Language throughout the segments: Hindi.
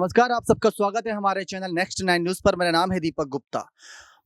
नमस्कार, आप सबका स्वागत है हमारे चैनल नेक्स्ट 9 न्यूज़ पर। मेरा नाम है दीपक गुप्ता।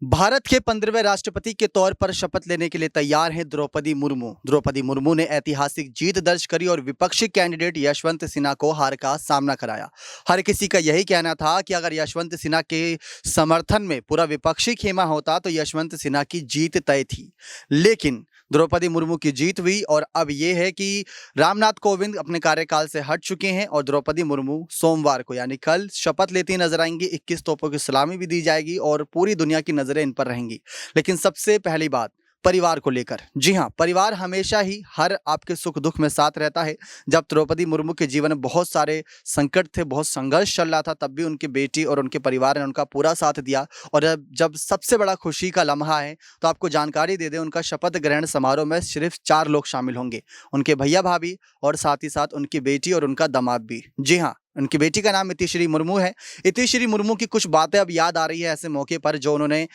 भारत के 15वें राष्ट्रपति के तौर पर शपथ लेने के लिए तैयार हैं द्रौपदी मुर्मू। द्रौपदी मुर्मू ने ऐतिहासिक जीत दर्ज करी और विपक्षी कैंडिडेट यशवंत सिन्हा को हार का सामना कराया। हर किसी का यही कहना था कि अगर यशवंत सिन्हा के समर्थन में पूरा विपक्षी खेमा होता तो यशवंत सिन्हा की जीत तय थी, लेकिन द्रौपदी मुर्मू की जीत हुई और अब ये है कि रामनाथ कोविंद अपने कार्यकाल से हट चुके हैं और द्रौपदी मुर्मू सोमवार को यानी कल शपथ लेती नजर आएंगी। 21 तोपों की सलामी भी दी जाएगी और पूरी दुनिया की नजरें इन पर रहेंगी। लेकिन सबसे पहली बात परिवार को लेकर। जी हाँ, परिवार हमेशा ही हर आपके सुख दुख में साथ रहता है। जब द्रौपदी मुर्मू के जीवन में बहुत सारे संकट थे, बहुत संघर्ष चल रहा था, तब भी उनकी बेटी और उनके परिवार ने उनका पूरा साथ दिया। और जब सबसे बड़ा खुशी का लम्हा है तो आपको जानकारी दे दें, उनका शपथ ग्रहण समारोह में सिर्फ 4 लोग शामिल होंगे, उनके भैया भाभी और साथ ही साथ उनकी बेटी और उनका दामाद भी। जी हाँ, उनकी बेटी का नाम इतिश्री मुर्मू है। इतिश्री मुर्मू की कुछ बातें अब याद आ रही है ऐसे मौके पर, जो उन्होंने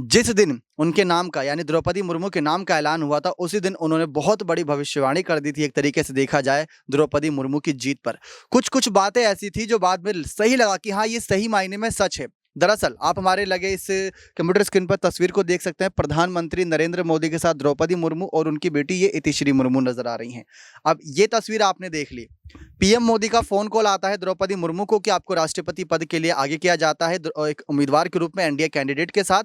जिस दिन उनके नाम का यानी द्रौपदी मुर्मू के नाम का ऐलान हुआ था उसी दिन उन्होंने बहुत बड़ी भविष्यवाणी कर दी थी। एक तरीके से देखा जाए द्रौपदी मुर्मू की जीत पर कुछ बातें ऐसी थी जो बाद में सही लगा कि हाँ, ये सही मायने में सच है। दरअसल आप हमारे लगे इस कंप्यूटर स्क्रीन पर तस्वीर को देख सकते हैं। प्रधानमंत्री नरेंद्र मोदी के साथ द्रौपदी मुर्मू और उनकी बेटी ये इतिश्री मुर्मू नजर आ रही हैं। अब ये तस्वीर आपने देख ली। पीएम मोदी का फोन कॉल आता है द्रौपदी मुर्मू को कि आपको राष्ट्रपति पद के लिए आगे किया जाता है एक उम्मीदवार के रूप में एनडीए कैंडिडेट के साथ।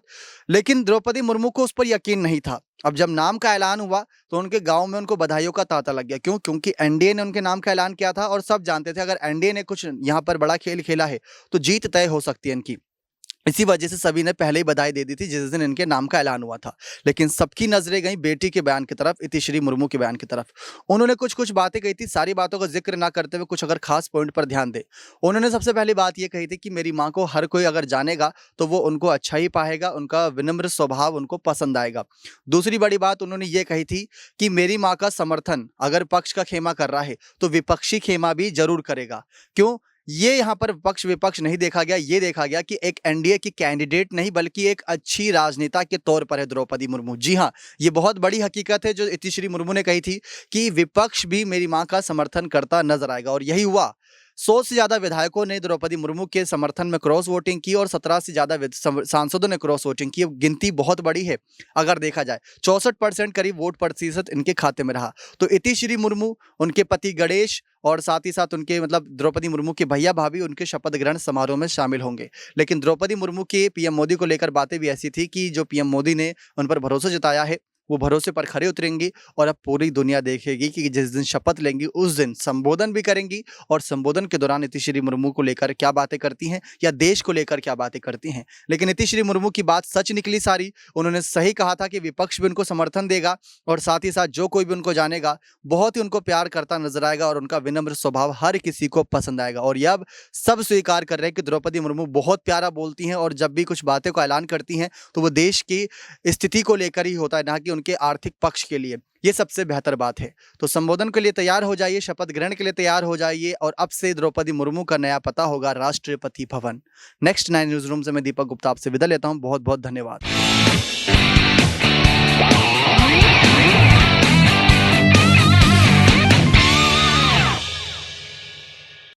लेकिन द्रौपदी मुर्मू को उस पर यकीन नहीं था। अब जब नाम का ऐलान हुआ तो उनके गांव में उनको बधाइयों का तांता लग गया। क्यों? क्योंकि एनडीए ने उनके नाम का ऐलान किया था और सब जानते थे अगर एनडीए ने कुछ यहाँ पर बड़ा खेल खेला है तो जीत तय हो सकती है इनकी। इसी वजह से सभी ने पहले ही बधाई दे दी थी जिस दिन इनके नाम का ऐलान हुआ था। लेकिन सबकी नजरें गई बेटी के बयान की तरफ, इतिश्री मुर्मू के बयान की तरफ। उन्होंने कुछ बातें कही थी, सारी बातों का जिक्र ना करते हुए कुछ अगर खास पॉइंट पर ध्यान दे। उन्होंने सबसे पहली बात ये कही थी कि मेरी माँ को हर कोई अगर जानेगा तो वो उनको अच्छा ही पाएगा, उनका विनम्र स्वभाव उनको पसंद आएगा। दूसरी बड़ी बात उन्होंने ये कही थी कि मेरी माँ का समर्थन अगर पक्ष का खेमा कर रहा है तो विपक्षी खेमा भी जरूर करेगा। क्यों? ये यहाँ पर पक्ष विपक्ष नहीं देखा गया, ये देखा गया कि एक एनडीए की कैंडिडेट नहीं बल्कि एक अच्छी राजनेता के तौर पर है द्रौपदी मुर्मू। जी हाँ, ये बहुत बड़ी हकीकत है जो इतिश्री मुर्मू ने कही थी कि विपक्ष भी मेरी मां का समर्थन करता नजर आएगा और यही हुआ। 100 से ज्यादा विधायकों ने द्रौपदी मुर्मू के समर्थन में क्रॉस वोटिंग की और 17 से ज्यादा सांसदों ने क्रॉस वोटिंग की। गिनती बहुत बड़ी है अगर देखा जाए। 64% करीब वोट प्रतिशत इनके खाते में रहा। तो इतिश्री मुर्मू, उनके पति गणेश और साथ ही साथ उनके द्रौपदी मुर्मू के भैया भाभी उनके शपथ ग्रहण समारोह में शामिल होंगे। लेकिन द्रौपदी मुर्मू के पीएम मोदी को लेकर बातें भी ऐसी थी कि जो पीएम मोदी ने उन पर भरोसा जताया है वो भरोसे पर खरे उतरेंगी और अब पूरी दुनिया देखेगी कि जिस दिन शपथ लेंगी उस दिन संबोधन भी करेंगी और संबोधन के दौरान इतिश्री मुर्मू को लेकर क्या बातें करती हैं या देश को लेकर क्या बातें करती हैं। लेकिन इतिश्री मुर्मू की बात सच निकली सारी। उन्होंने सही कहा था कि विपक्ष भी उनको समर्थन देगा और साथ ही साथ जो कोई भी उनको जानेगा बहुत ही उनको प्यार करता नजर आएगा और उनका विनम्र स्वभाव हर किसी को पसंद आएगा। और ये अब सब स्वीकार कर रहे हैं कि द्रौपदी मुर्मू बहुत प्यारा बोलती हैं और जब भी कुछ बातें को ऐलान करती हैं तो वो देश की स्थिति को लेकर ही होता है, ना कि उनके आर्थिक पक्ष के लिए। ये सबसे बेहतर बात है। तो संबोधन के लिए तैयार हो जाइए, शपथ ग्रहण के लिए तैयार हो जाइए और अब से द्रौपदी मुर्मू का नया पता होगा Rashtrapati Bhavan. Next 9 news room से मैं दीपक गुप्ता आपसे विदा लेता हूं। बहुत बहुत धन्यवाद।